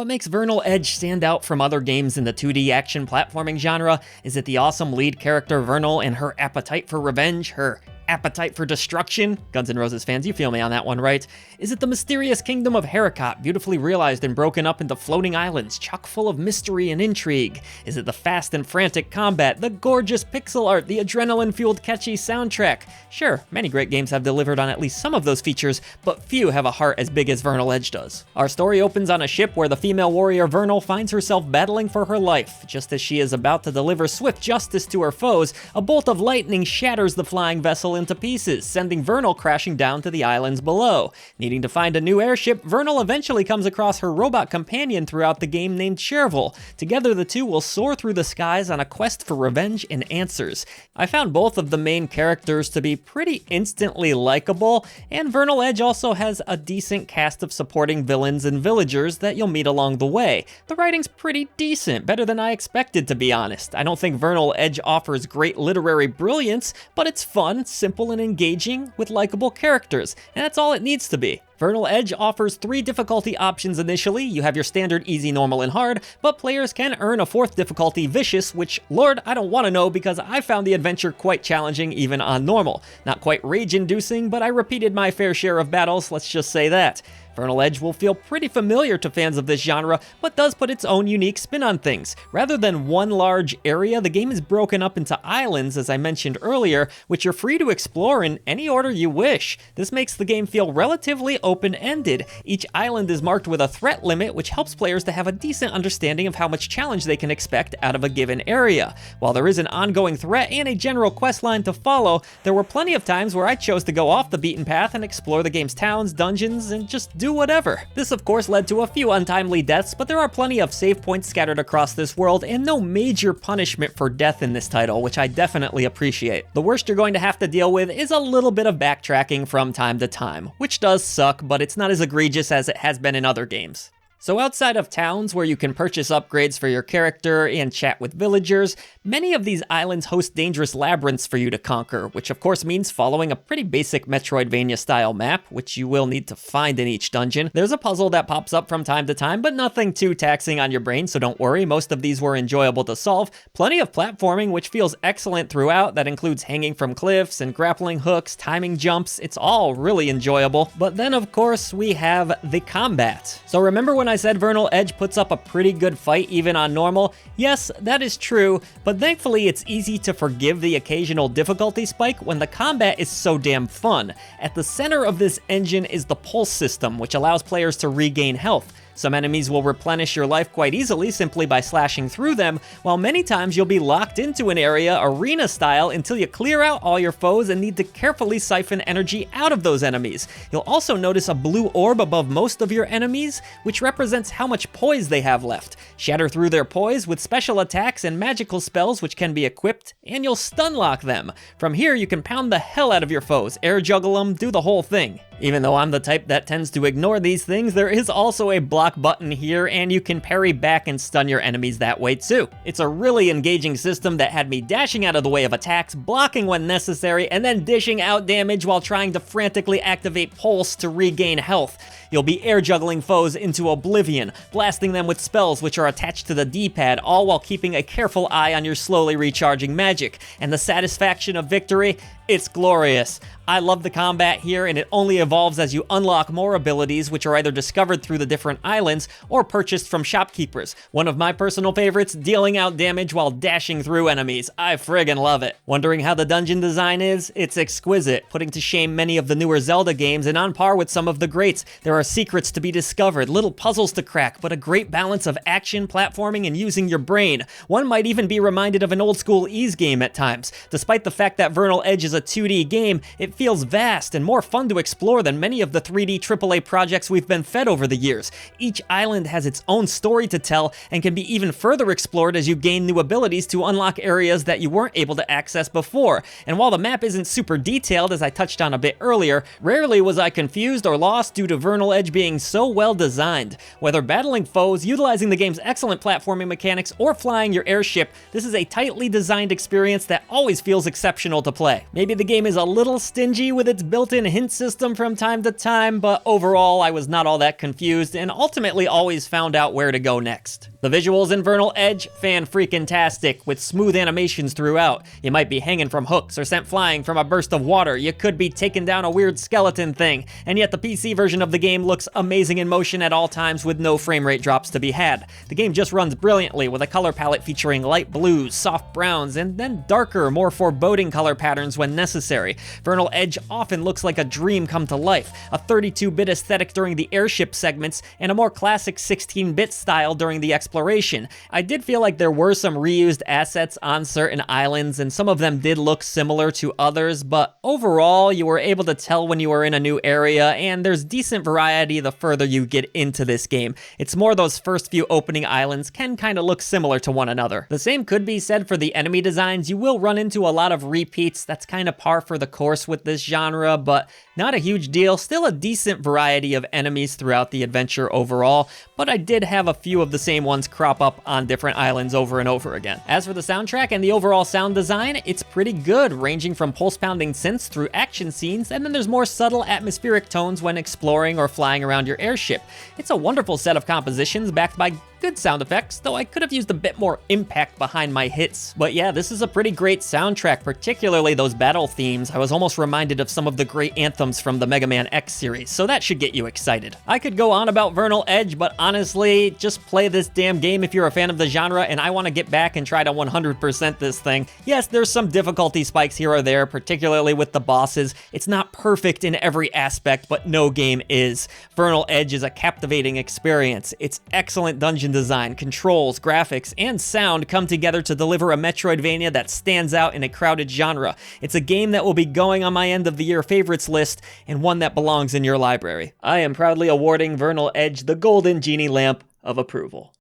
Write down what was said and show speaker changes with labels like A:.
A: What makes Vernal Edge stand out from other games in the 2D action platforming genre? Is it the awesome lead character Vernal and her appetite for revenge, her appetite for destruction? Guns N' Roses fans, you feel me on that one, right? Is it the mysterious kingdom of 𝐦𝐤𝐤𝐞, beautifully realized and broken up into floating islands, chock full of mystery and intrigue? Is it the fast and frantic combat, the gorgeous pixel art, the adrenaline-fueled catchy soundtrack? Sure, many great games have delivered on at least some of those features, but few have a heart as big as Vernal Edge does. Our story opens on a ship where the female warrior Vernal finds herself battling for her life. Just as she is about to deliver swift justice to her foes, a bolt of lightning shatters the flying vessel into pieces, sending Vernal crashing down to the islands below. Needing to find a new airship, Vernal eventually comes across her robot companion throughout the game named 𝐥𝐤𝐤𝐤. Together the two will soar through the skies on a quest for revenge and answers. I found both of the main characters to be pretty instantly likable, and Vernal Edge also has a decent cast of supporting villains and villagers that you'll meet along the way. The writing's pretty decent, better than I expected, to be honest. I don't think Vernal Edge offers great literary brilliance, but it's fun, simple and engaging with likable characters, and that's all it needs to be. Vernal Edge offers 3 difficulty options initially. You have your standard easy, normal, and hard, but players can earn a 4th difficulty, vicious, which, Lord, I don't want to know because I found the adventure quite challenging even on normal. Not quite rage-inducing, but I repeated my fair share of battles, let's just say that. Vernal Edge will feel pretty familiar to fans of this genre, but does put its own unique spin on things. Rather than one large area, the game is broken up into islands, as I mentioned earlier, which you're free to explore in any order you wish. This makes the game feel relatively open-ended. Each island is marked with a threat limit, which helps players to have a decent understanding of how much challenge they can expect out of a given area. While there is an ongoing threat and a general quest line to follow, there were plenty of times where I chose to go off the beaten path and explore the game's towns, dungeons, and just do whatever. This of course led to a few untimely deaths, but there are plenty of save points scattered across this world and no major punishment for death in this title, which I definitely appreciate. The worst you're going to have to deal with is a little bit of backtracking from time to time, which does suck, but it's not as egregious as it has been in other games. So outside of towns where you can purchase upgrades for your character and chat with villagers, many of these islands host dangerous labyrinths for you to conquer, which of course means following a pretty basic Metroidvania style map, which you will need to find in each dungeon. There's a puzzle that pops up from time to time, but nothing too taxing on your brain, so don't worry, most of these were enjoyable to solve. Plenty of platforming, which feels excellent throughout, that includes hanging from cliffs and grappling hooks, timing jumps, it's all really enjoyable. But then of course we have the combat. So remember when I said Vernal Edge puts up a pretty good fight even on normal? Yes, that is true, but thankfully it's easy to forgive the occasional difficulty spike when the combat is so damn fun. At the center of this engine is the pulse system, which allows players to regain health. Some enemies will replenish your life quite easily simply by slashing through them, while many times you'll be locked into an area arena style until you clear out all your foes and need to carefully siphon energy out of those enemies. You'll also notice a blue orb above most of your enemies, which represents how much poise they have left. Shatter through their poise with special attacks and magical spells which can be equipped, and you'll stun lock them. From here you can pound the hell out of your foes, air juggle them, do the whole thing. Even though I'm the type that tends to ignore these things, there is also a block button here, and you can parry back and stun your enemies that way too. It's a really engaging system that had me dashing out of the way of attacks, blocking when necessary, and then dishing out damage while trying to frantically activate Pulse to regain health. You'll be air juggling foes into oblivion, blasting them with spells which are attached to the D-pad, all while keeping a careful eye on your slowly recharging magic. And the satisfaction of victory? It's glorious. I love the combat here, and it only evolves as you unlock more abilities, which are either discovered through the different islands or purchased from shopkeepers. One of my personal favorites, dealing out damage while dashing through enemies. I friggin' love it. Wondering how the dungeon design is? It's exquisite, putting to shame many of the newer Zelda games and on par with some of the greats. There are secrets to be discovered, little puzzles to crack, but a great balance of action, platforming, and using your brain. One might even be reminded of an old school 𝐸𝐸𝐬𝐷 game at times. Despite the fact that Vernal Edge is a 2D game, it feels vast and more fun to explore than many of the 3D AAA projects we've been fed over the years. Each island has its own story to tell and can be even further explored as you gain new abilities to unlock areas that you weren't able to access before. And while the map isn't super detailed, as I touched on a bit earlier, rarely was I confused or lost due to Vernal Edge being so well designed. Whether battling foes, utilizing the game's excellent platforming mechanics, or flying your airship, this is a tightly designed experience that always feels exceptional to play. Maybe the game is a little stingy with its built-in hint system from from time to time, but overall I was not all that confused and ultimately always found out where to go next. The visuals in Vernal Edge, fan-freaking-tastic, with smooth animations throughout. You might be hanging from hooks or sent flying from a burst of water, you could be taking down a weird skeleton thing, and yet the PC version of the game looks amazing in motion at all times with no frame rate drops to be had. The game just runs brilliantly with a color palette featuring light blues, soft browns, and then darker, more foreboding color patterns when necessary. Vernal Edge often looks like a dream come to life, a 32-bit aesthetic during the airship segments, and a more classic 16-bit style during the exploration. I did feel like there were some reused assets on certain islands, and some of them did look similar to others, but overall, you were able to tell when you were in a new area, and there's decent variety the further you get into this game. It's more those first few opening islands can kind of look similar to one another. The same could be said for the enemy designs. You will run into a lot of repeats. That's kind of par for the course with this genre, but not a huge deal. Still a decent variety of enemies throughout the adventure overall, but I did have a few of the same ones crop up on different islands over and over again. As for the soundtrack and the overall sound design, it's pretty good, ranging from pulse-pounding synths through action scenes, and then there's more subtle atmospheric tones when exploring or flying around your airship. It's a wonderful set of compositions backed by good sound effects, though I could have used a bit more impact behind my hits. But yeah, this is a pretty great soundtrack, particularly those battle themes. I was almost reminded of some of the great anthems from the Mega Man X series, so that should get you excited. I could go on about Vernal Edge, but honestly, just play this damn game if you're a fan of the genre, and I want to get back and try to 100% this thing. Yes, there's some difficulty spikes here or there, particularly with the bosses. It's not perfect in every aspect, but no game is. Vernal Edge is a captivating experience. It's excellent dungeon design, controls, graphics, and sound come together to deliver a Metroidvania that stands out in a crowded genre. It's a game that will be going on my end of the year favorites list, and one that belongs in your library. I am proudly awarding Vernal Edge the Golden Genie Lamp of approval.